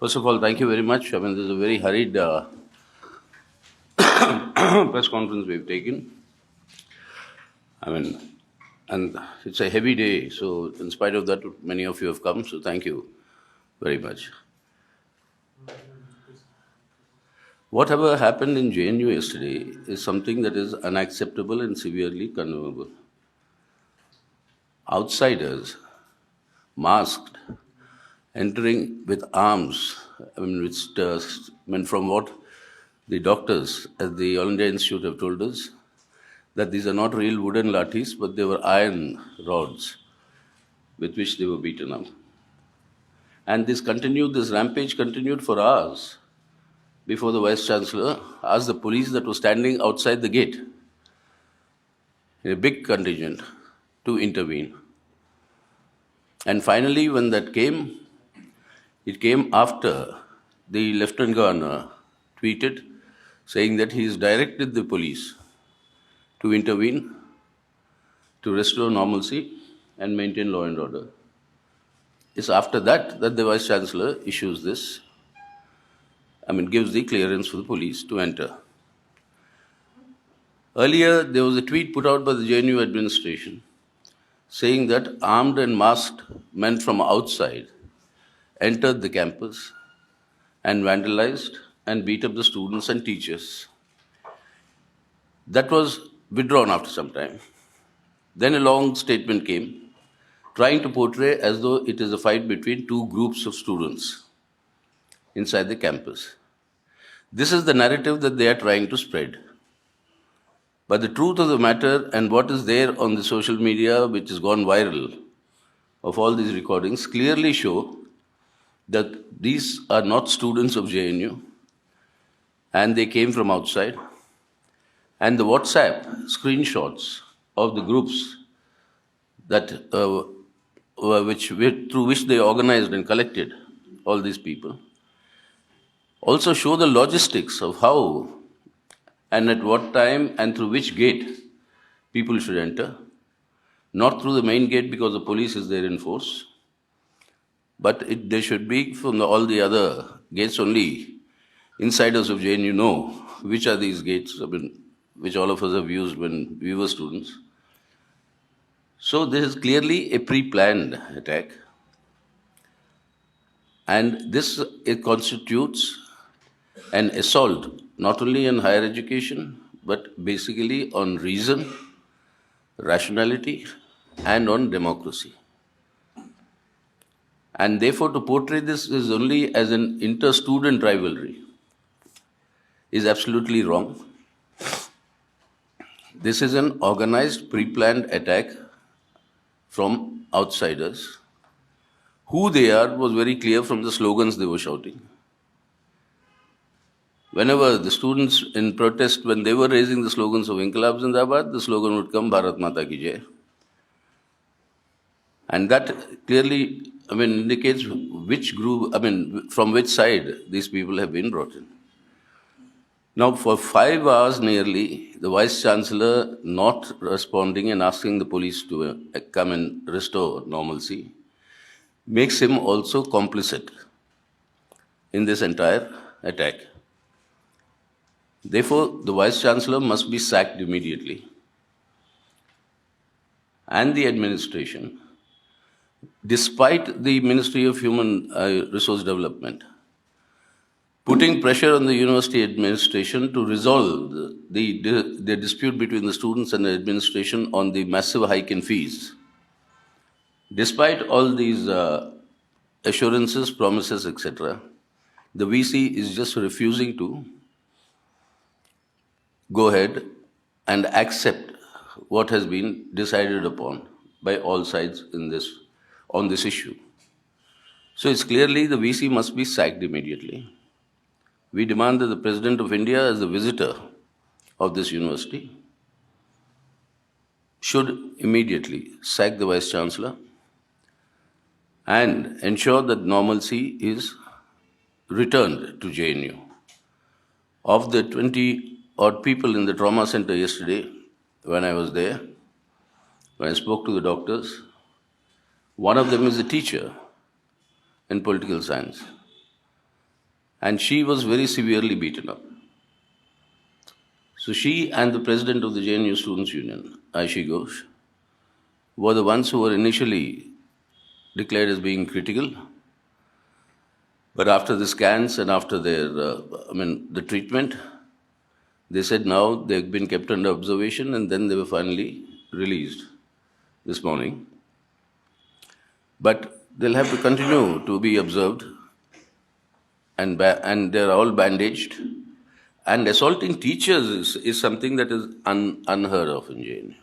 First of all, thank you very much. I mean, this is a very hurried press conference we've taken. I mean, and it's a heavy day, so in spite of that, many of you have come, so thank you very much. Whatever happened in JNU yesterday is something that is unacceptable and severely condemnable. Outsiders, masked, entering with arms, from what the doctors at the All India Institute have told us, that these are not real wooden lathis, but they were iron rods with which they were beaten up. And this rampage continued for hours before the Vice Chancellor asked the police that was standing outside the gate in a big contingent to intervene. And finally, when that came, it came after the Lieutenant Governor tweeted saying that he has directed the police to intervene, to restore normalcy and maintain law and order. It's after that that the Vice Chancellor issues this, gives the clearance for the police to enter. Earlier, there was a tweet put out by the JNU administration saying that armed and masked men from outside entered the campus and vandalized and beat up the students and teachers. That was withdrawn after some time. Then a long statement came, trying to portray as though it is a fight between two groups of students inside the campus. This is the narrative that they are trying to spread. But the truth of the matter and what is there on the social media, which has gone viral, of all these recordings, clearly show that these are not students of JNU and they came from outside. And the WhatsApp screenshots of the groups that through which they organized and collected all these people also show the logistics of how and at what time and through which gate people should enter. Not through the main gate because the police is there in force, but they should be from all the other gates only. Insiders of JNU know which are these gates, which all of us have used when we were students. So this is clearly a pre-planned attack. And this it constitutes an assault, not only on higher education, but basically on reason, rationality, and on democracy. And therefore, to portray this is only as an inter-student rivalry is absolutely wrong. This is an organized, pre-planned attack from outsiders. Who they are was very clear from the slogans they were shouting. Whenever the students in protest, when they were raising the slogans of Inqilab Zindabad, the slogan would come, Bharat Mata Ki Jai. And that clearly, indicates which group, from which side these people have been brought in. Now, for 5 hours nearly, the Vice Chancellor not responding and asking the police to come and restore normalcy makes him also complicit in this entire attack. Therefore, the Vice Chancellor must be sacked immediately. And the administration, despite the Ministry of Human Resource Development, putting pressure on the university administration to resolve the dispute between the students and the administration on the massive hike in fees. Despite all these assurances, promises, etc., the VC is just refusing to go ahead and accept what has been decided upon by all sides on this issue. So it's clearly the VC must be sacked immediately. We demand that the President of India, as the visitor of this university, should immediately sack the Vice Chancellor and ensure that normalcy is returned to JNU. Of the 20-odd people in the trauma center yesterday, when I was there, when I spoke to the doctors, one of them is a teacher in political science. and she was very severely beaten up. So she and the president of the JNU Students' Union, Aishi Ghosh, were the ones who were initially declared as being critical. But after the scans and after the treatment, they said now they've been kept under observation, and then they were finally released this morning. But they'll have to continue to be observed, and they're all bandaged. And assaulting teachers is something that is unheard of in JNU.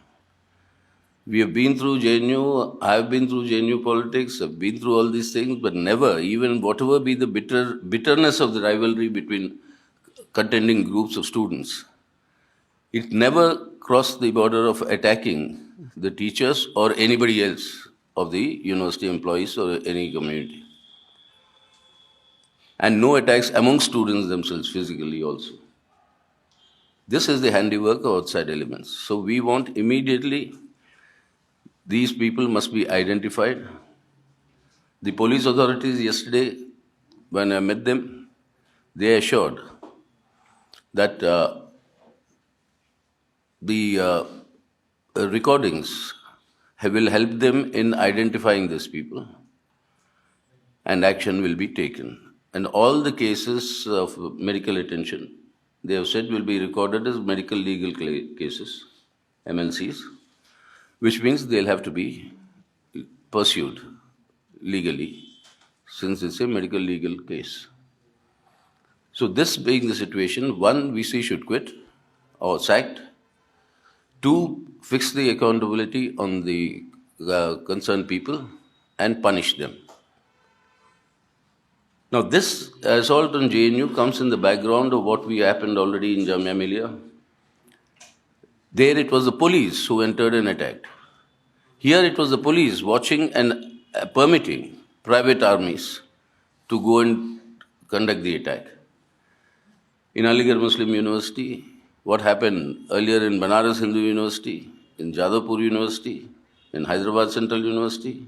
We have been through JNU, I've been through JNU politics, I've been through all these things, but never, even whatever be the bitterness of the rivalry between contending groups of students, it never crossed the border of attacking the teachers or anybody else of the university employees or any community. And no attacks among students themselves physically also. This is the handiwork of outside elements. So we want immediately these people must be identified. The police authorities yesterday, when I met them, they assured that the recordings will help them in identifying these people, and action will be taken. And all the cases of medical attention, they have said, will be recorded as medical legal cases, MLCs, which means they'll have to be pursued legally since it's a medical legal case. So this being the situation, one, VC should quit or sacked. Two, fix the accountability on the concerned people and punish them. Now, this assault on JNU comes in the background of what we happened already in Jamia Millia. There it was the police who entered and attacked. Here it was the police watching and permitting private armies to go and conduct the attack. In Aligarh Muslim University, what happened earlier in Banaras Hindu University, in Jadavpur University, in Hyderabad Central University.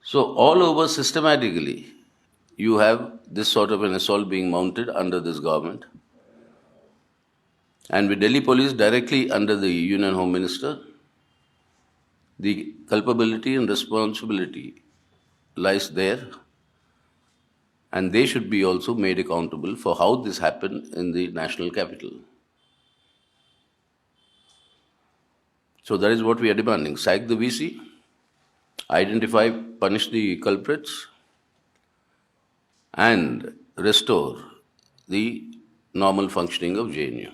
So all over systematically, you have this sort of an assault being mounted under this government. And with Delhi police directly under the Union Home Minister, the culpability and responsibility lies there. And they should be also made accountable for how this happened in the national capital. So that is what we are demanding. Sack the VC, identify, punish the culprits, and restore the normal functioning of JNU.